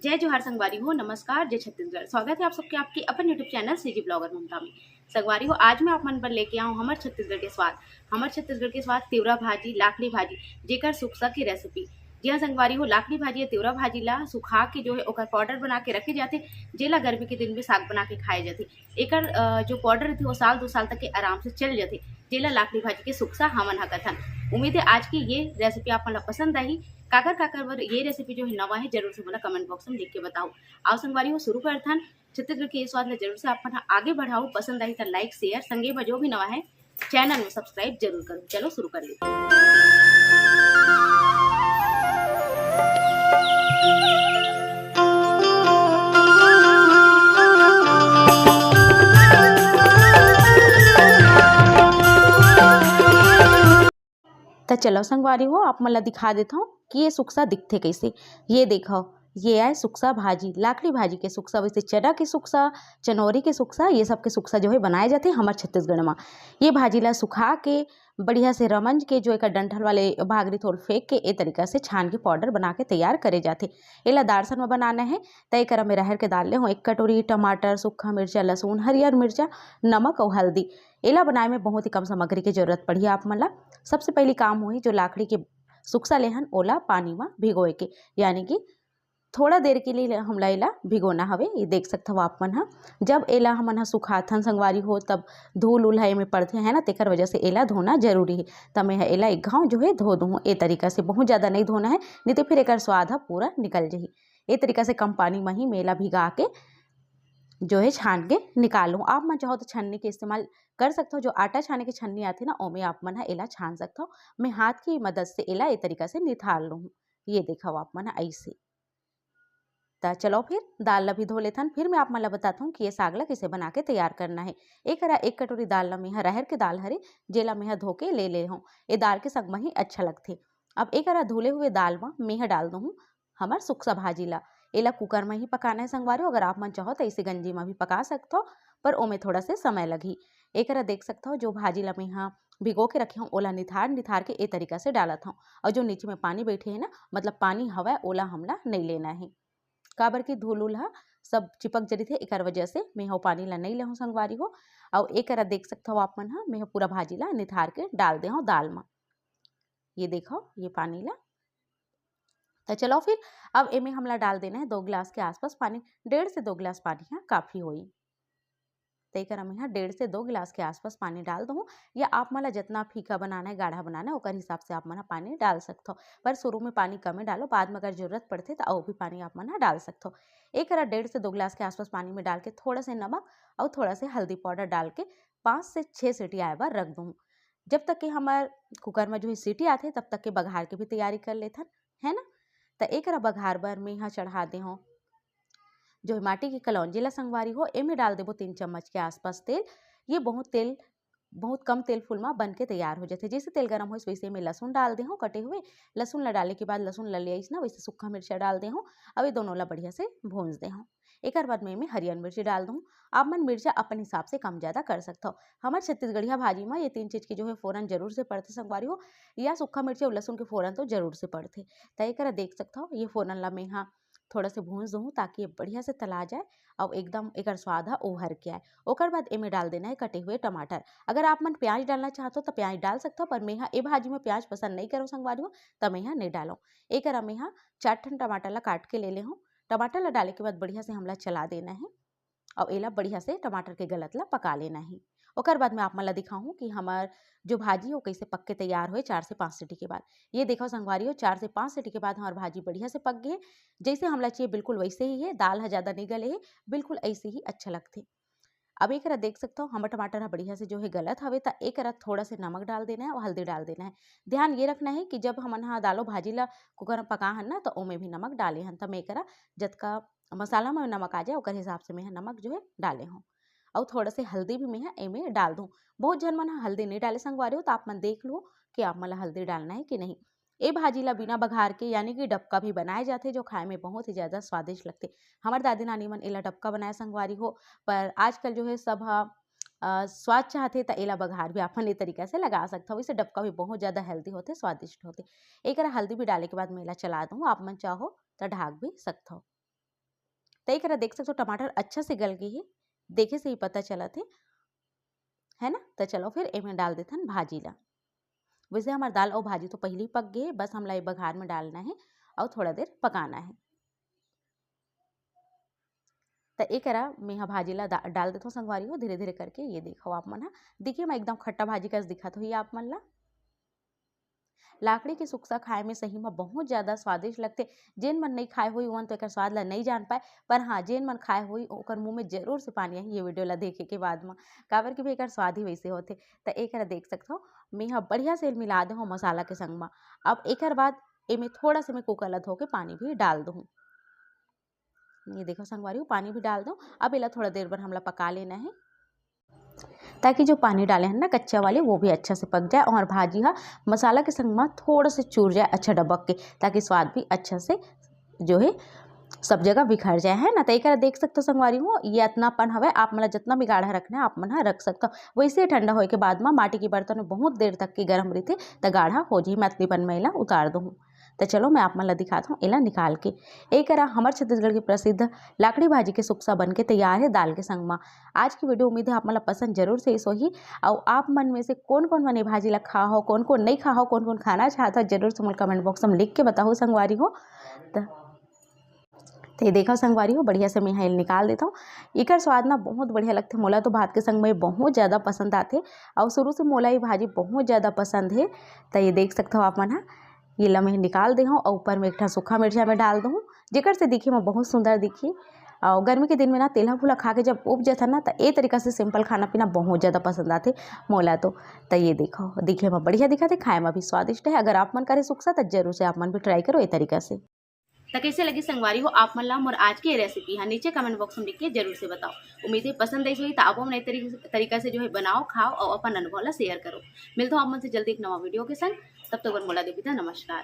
जय जोहार संगवारी हो, नमस्कार, जय छत्तीसगढ़। स्वागत है आप सबके आपके अपन यूट्यूब चैनल सीजी ब्लॉगर ममता में। संगवारी हो, आज मैं आप मन पर लेके आऊँ हमर छत्तीसगढ़ के स्वाद तिवरा भाजी, लाखड़ी भाजी, जेकर सुक्सा की रेसिपी। जी हाँ संगवारी हो, लाखड़ी भाजी या तिवरा भाजी ला सुखा के जो है ओकर पाउडर बना के रखे जाते, जेला गर्मी के दिन में साग बना के खाए जाते। एकर जो पाउडर रहते वो साल 2 साल तक के आराम से चल जाते, जेला लाखड़ी भाजी के सुक्सा हमन ह कथन। उम्मीद है आज की ये रेसिपी आप मन ला पसंद आई। काकर काकर बर ये रेसिपी जो है नवा है, जरूर से मोला कमेंट बॉक्स में लिख के बताओ। आओ संगवारी हो शुरू करथन। छत्तीसगढ़ के ये स्वाद ला जरूर से आप मन आगे बढ़ाओ। पसंद आई तो लाइक शेयर, संगे में जो भी नवा है चैनल में सब्सक्राइब जरूर करो। चलो शुरू कर लेते हैं। तो चलो संगवारी हो, आप मला दिखा देता हूँ कि ये सुक्सा दिखते कैसे। ये देखो, ये है सुक्सा भाजी, लाखड़ी भाजी के सुक्सा। वैसे चना के सुक्सा, चनौरी के सुक्सा, ये सब के सुक्सा जो है बनाए जाते हैं हमारे छत्तीसगढ़ में। ये भाजी ला सुखा के बढ़िया से रमंज के जो एक डंठल वाले भागरी थोड़ फेंक के ए तरीका से छान के पाउडर बना के तैयार करे जाते। एला दारसन में बनाना है तय कर में रहर के दाल ले हो 1 कटोरी टमाटर, सूखा मिर्चा, लहसुन, हरियर मिर्चा, नमक और हल्दी। एला बनाए में बहुत ही कम सामग्री की जरूरत पड़ी आप मन ला। सबसे पहली काम हुई जो लाखड़ी के सुक्सा लेहन ओला पानी में भिगोए के, यानी कि थोड़ा देर के लिए हमला एला भिगोना हवे। ये देख सकते हो आप मन ह। जब एला हमन ह सुखाथन संगवारी हो तब धूल उल एमे पड़ते है ना, तेकर वजह से एला धोना जरूरी है। तब मैं एला एक घाव जो है धो दूँ ए तरीका से। बहुत ज़्यादा नहीं धोना है, नहीं तो फिर एक स्वाद ह पूरा निकल जाही। ए तरीका से कम पानी में ही मेला भिगा के जो है छान के निकालूँ। आप मन चाहो तो छन्नी के इस्तेमाल कर सकते हो। जो आटा छाने की छन्नी आती ना, ओमे आप मन एला छान सकते हो। मैं हाथ की मदद से एला ए तरीका से निथाल लूँ। ये देखो आप मन ऐसे। तो चलो फिर दाल ला भी धो लेथन। फिर मैं आप मन ला बताता हूँ कि ये साग ला कैसे बना के तैयार करना है। 1 कटोरी दाल ला मेहा रहर के दाल हरे, जेला मेहा धो के ले हूँ। ये दाल के संग में ही अच्छा लगथे। अब एक धुले हुए दाल में मेहा डाल दूँ हमार सुक्सा भाजी ला। एला कुकर में ही पकाना है संगवारी। अगर आप मन चाहो तो इसे गंजी में भी पका सकते हो, पर ओमे थोड़ा से समय लगी। एक देख सकते हो जो भाजी ला मेहा भिगो के रखे हूँ ओला निथार के ए तरीका से डालत हूँ। और जो नीचे में पानी बैठे है ना, मतलब पानी हवा ओला हमला नहीं लेना है। काबर की धूल उल ह सब चिपक जरी थे, एकर वजह से मैं हो पानी ला नहीं लेहूँ संगवारी हो। और एक देख सकते हो आप मन ह, मैं पूरा भाजी ला निथार के डाल दे हूँ दाल में। ये देखो ये पानी ला। तो चलो फिर अब एमे हमला डाल देना है 2 गिलास के आसपास पानी। 1.5 से 2 गिलास पानी है काफ़ी होई। तेकर हम यहाँ 1.5 से 2 गिलास के आसपास पानी डाल दूँ। या आप मला जितना फीका बनाना है, गाढ़ा बनाना है, ओकर हिसाब से आप मन पानी डाल सकते हो। पर शुरू में पानी कमे डालो, बाद में अगर जरूरत पड़ते तो और भी पानी आप मन डाल सकते हो। 1.5 से 2 गिलास के आसपास पानी में डाल के थोड़ा से नमक और थोड़ा से हल्दी पाउडर डाल के 5 से 6 सीटी आए बार रख दूँ। जब तक कि हमारे कुकर में जो है सीटी आते तब तक के बघार की भी तैयारी कर लेथन, है ना। तो एक बघार बर में यहाँ चढ़ा दे हूँ जो माटी की कलौंजी ला संगवारी हो। एमे डाल देबो 3 चम्मच के आसपास तेल। ये बहुत कम तेल फुल में बन के तैयार हो जाते। जैसे तेल गरम हो वैसे में लहसुन डाल दे हूँ कटे हुए। लहसुन ला डाले के बाद लहसुन ला लिया ना, वैसे सूखा मिर्चा डाल दे हूँ। अब ये दोनों ला बढ़िया से भूंज दे हूँ। एक बाद में हरियर मिर्ची डाल दूँ। आप मन मिर्चा अपन हिसाब से कम ज़्यादा कर सकते हो। हमारे छत्तीसगढ़िया भाजी में ये 3 चीज़ की जो है फ़ौरन जरूर से पड़ते संगवारी हो। या सूखा मिर्ची और लहसुन के फ़ौरन तो जरूर से पड़ते। तो एक देख सकते हो ये फ़ौरन ला मैं यहाँ थोड़ा से भूंज दूँ ताकि ये बढ़िया से तला जाए और एकदम एक स्वाद है उभर के आए। ओकर बाद एमे डाल देना है कटे हुए टमाटर। अगर आप मन प्याज डालना चाहते हो तो प्याज डाल सकते हो, पर मैं यहाँ ए भाजी में प्याज पसंद नहीं करूँ संगवारी हो, तब मैं यहाँ नहीं डालूँ। एक मैं यहाँ 4 ठन टमाटर ला काट के ले हूँ। टमाटर ला डाले के बाद बढ़िया से हमला चला देना है और एला बढ़िया से टमाटर के गलत ला पका लेना है। ओकर बाद में आप मन ला दिखाऊँ कि हमार जो भाजी हो कैसे पक के तैयार हुए 4 से 5 सीटी के बाद। ये देखो संगवारी हो 4 से 5 सीटी के बाद हमार भाजी बढ़िया से पक गई। जैसे हमला चाहिए बिल्कुल वैसे ही है। दाल है ज़्यादा नहीं गले है, बिल्कुल ऐसे ही अच्छा लगते। अब एक देख सकते हो हमार टमाटर है बढ़िया से जो है गलत हवे, तो एक थोड़ा से नमक डाल देना है और हल्दी डाल देना है। ध्यान ये रखना है कि जब हमन हाँ दालो भाजी ला कुकर में पका हन ना, तो ओमे भी नमक डाले हन। तो मैं जतका मसाला में नमक आ जाए ओकर हिसाब से मैं नमक जो है डाले हूँ। और थोड़ा से हल्दी भी मैं एमे डाल दूँ। बहुत जन मन हल्दी नहीं डाले संगवारी हो, तो आप मन देख लो कि आप मन हल्दी डालना है कि नहीं। ए भाजी ला बिना बघार के यानी कि डबका भी बनाए जाते, जो खाए में बहुत ही ज़्यादा स्वादिष्ट लगते। हमारे दादी नानी मन एला डबका बनाए संगवारी हो। पर आजकल जो है सब स्वाद चाहते तो एला बघार भी अपन ए तरीका से लगा सकते हो। वैसे डबका भी बहुत ज़्यादा हेल्दी होते, स्वादिष्ट होते। एक हल्दी भी डाले के बाद मेला चला दूँ। आप मन चाहो तो ढाक भी सकते हो। तो एक देख सकते हो टमाटर अच्छा से गल गई है, देखे से ही पता चला थे है ना। तो चलो फिर एमें डाल देथन भाजी ला। वैसे हमार दाल और भाजी तो पहले ही पक गए, बस हमला बघार में डालना है और थोड़ा देर पकाना है। तो एक मैं यहाँ भाजी ला डाल देता हूँ संगवारी हो धीरे धीरे करके। ये देखो आप मन, देखिए मैं एकदम खट्टा भाजी का दिखा तो ये आप मन ला। लाकड़ी के सुक्सा खाए में सही में बहुत ज़्यादा स्वादिष्ट लगते। जेन मन नहीं खाए हुई वन तो एक स्वाद ला नहीं जान पाए, पर हाँ जेन मन खाए हुई ओकर मुँह में जरूर से पानी आई ये वीडियो ला देखे के बाद में, काबर कि भी एक स्वाद ही वैसे होते। तो एक देख सकते हो मैं यहाँ बढ़िया से मिला दूँ मसाला के संग में। अब एक बाद एमें थोड़ा सा मैं कुकर ला धो के पानी भी डाल दूँ। ये देखो संगवारी हूँ पानी भी डाल दो। अब इला थोड़ा देर बाद हमला पका लेना है, ताकि जो पानी डाले हैं ना कच्चा वाले वो भी अच्छा से पक जाए और भाजी हा मसाला के संग में थोड़ा से चूर जाए अच्छा डबक के, ताकि स्वाद भी अच्छा से जो है सब जगह बिखर जाए है ना। तो एक देख सकते हो संगवारी हूँ ये इतनापन हवे, आप मतलब जितना भी गाढ़ा रखना है आप मन रख सकते हो। वैसे ठंडा होए के बाद में माटी के बर्तन में बहुत देर तक की गर्म रहते तो गाढ़ा हो जाए, मैं अतलीपन में इला उतार दूँ। तो चलो मैं आप मन ला दिखाता हूँ इला निकाल के। एक हमारे छत्तीसगढ़ की प्रसिद्ध लाकड़ी भाजी के सुक्सा बन के तैयार है दाल के संग में। आज की वीडियो उम्मीद है आप मन ला पसंद जरूर से सोही। और आप मन में से कौन कौन मन भाजी ला खा हो, कौन कौन नहीं खा हो, कौन कौन खाना चाहता हो जरूर से मुझे कमेंट बॉक्स में लिख के बताओ संगवारी हो। तो ये देखो संगवारी हो बढ़िया से मैं यहाँ निकाल देता हूँ। एक स्वाद ना बहुत बढ़िया लगते, मोला तो भात के संग में बहुत ज़्यादा पसंद आते और शुरू से मोला ये भाजी बहुत ज़्यादा पसंद है। तो ये देख सकते हो आप मन, ये ला मैं निकाल दे हूँ और ऊपर में एक सूखा मिर्चा में डाल दूँ, जेकर से दिखे में बहुत सुंदर दिखी। और गर्मी के दिन में ना तेला फूला खा के जब उब जाता ना, तो ये तरीका से सिंपल खाना पीना बहुत ज़्यादा पसंद आते मोला तो। ये देखो दिखे में बढ़िया दिखा थे, खाए में भी स्वादिष्ट है। अगर आप मन करे सुक्सा तो जरूर से आप मन भी ट्राई करो ये तरीका से। तो कैसे लगी संगवारी हो आप मन ला और आज की रेसिपी हाँ नीचे कमेंट बॉक्स में लिख के जरूर से बताओ। उम्मीद है पसंद आई हुई तो आप नए तरीका से जो है बनाओ, खाओ और अपन अनुभव ला शेयर करो। मिलता हूँ आप मन से जल्दी एक नवा वीडियो के संग, तब तक मोला देवी था, नमस्कार।